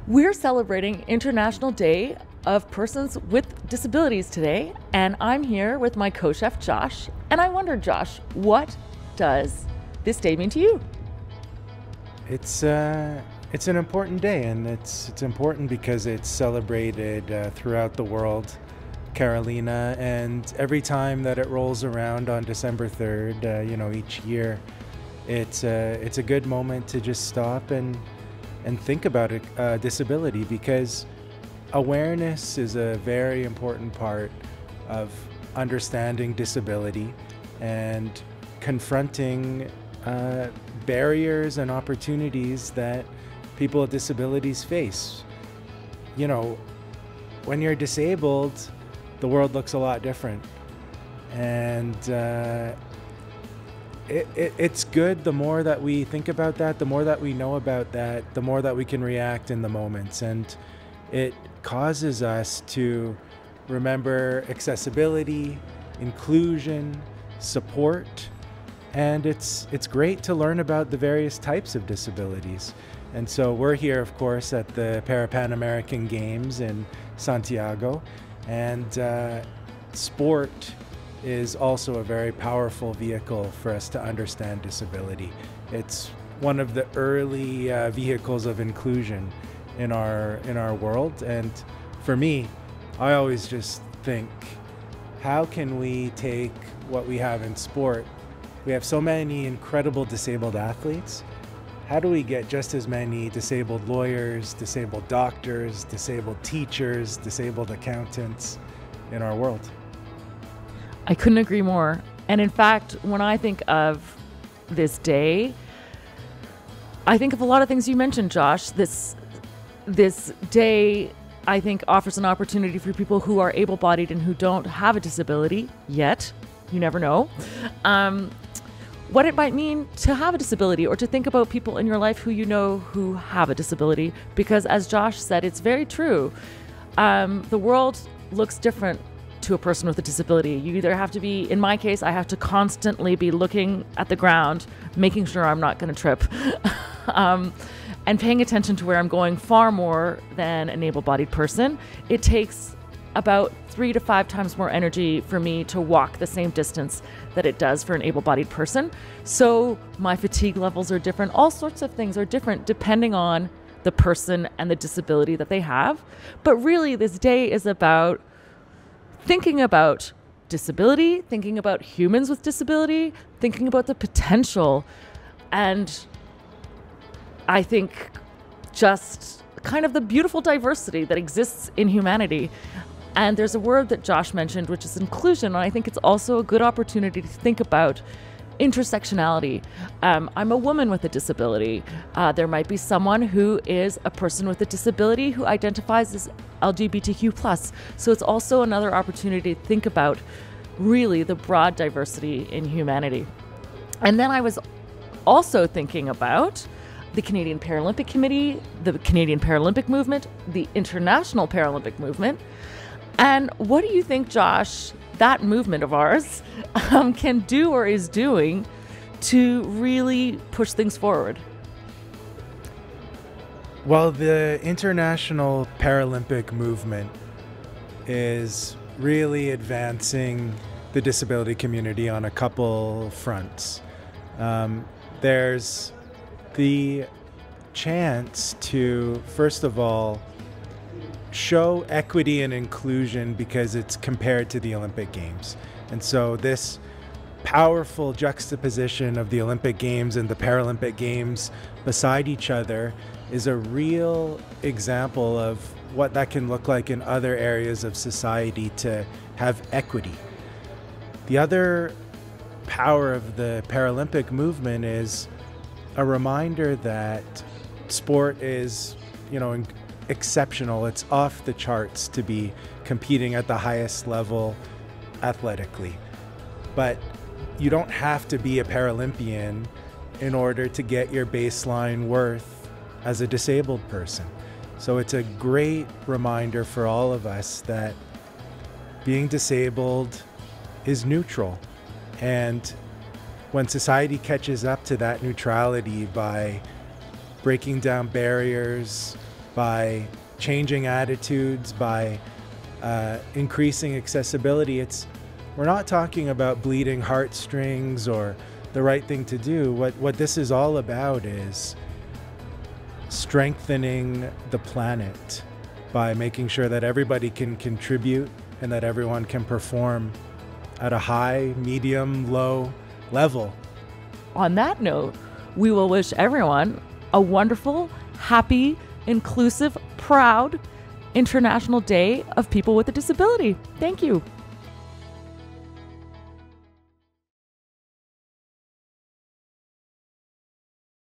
We're celebrating International Day of Persons with Disabilities today, and I'm here with my co-chef Josh. And I wonder, Josh, what does this day mean to you? It's an important day, and it's important because it's celebrated throughout the world, Carolina, and every time that it rolls around on December 3rd, each year, it's a good moment to just stop and think about disability, because awareness is a very important part of understanding disability and confronting barriers and opportunities that people with disabilities face. You know, when you're disabled, the world looks a lot different, and it's good. The more that we think about that, the more that we know about that, the more that we can react in the moments, and it causes us to remember accessibility, inclusion, support, and it's great to learn about the various types of disabilities. And so we're here, of course, at the Para-Pan American Games in Santiago, and sport is also a very powerful vehicle for us to understand disability. It's one of the early vehicles of inclusion in our world, and for me, I always just think, how can we take what we have in sport? We have so many incredible disabled athletes. How do we get just as many disabled lawyers, disabled doctors, disabled teachers, disabled accountants in our world? I couldn't agree more. And in fact, when I think of this day, I think of a lot of things you mentioned, Josh. This day, I think, offers an opportunity for people who are able-bodied and who don't have a disability yet. You never know. What it might mean to have a disability, or to think about people in your life who you know who have a disability. Because as Josh said, it's very true. The world looks different to a person with a disability. You either have to be, in my case, I have to constantly be looking at the ground, making sure I'm not going to trip, and paying attention to where I'm going far more than an able-bodied person. It takes about 3 to 5 times more energy for me to walk the same distance that it does for an able-bodied person. So my fatigue levels are different. All sorts of things are different depending on the person and the disability that they have. But really, this day is about thinking about disability, thinking about humans with disability, thinking about the potential, and I think just kind of the beautiful diversity that exists in humanity. And there's a word that Josh mentioned, which is inclusion, and I think it's also a good opportunity to think about intersectionality. I'm a woman with a disability. There might be someone who is a person with a disability who identifies as LGBTQ+. So it's also another opportunity to think about really the broad diversity in humanity. And then I was also thinking about the Canadian Paralympic Committee, the Canadian Paralympic Movement, the International Paralympic Movement. And what do you think, Josh, that movement of ours can do or is doing to really push things forward? Well, the International Paralympic Movement is really advancing the disability community on a couple fronts. There's the chance to, first of all, show equity and inclusion because it's compared to the Olympic Games. And so this powerful juxtaposition of the Olympic Games and the Paralympic Games beside each other is a real example of what that can look like in other areas of society to have equity. The other power of the Paralympic movement is a reminder that sport is, exceptional. It's off the charts to be competing at the highest level athletically. But you don't have to be a Paralympian in order to get your baseline worth as a disabled person. So it's a great reminder for all of us that being disabled is neutral. And when society catches up to that neutrality by breaking down barriers, by changing attitudes, by increasing accessibility. We're not talking about bleeding heartstrings or the right thing to do. What this is all about is strengthening the planet by making sure that everybody can contribute and that everyone can perform at a high, medium, low level. On that note, we will wish everyone a wonderful, happy, inclusive, proud International Day of People with a Disability. Thank you.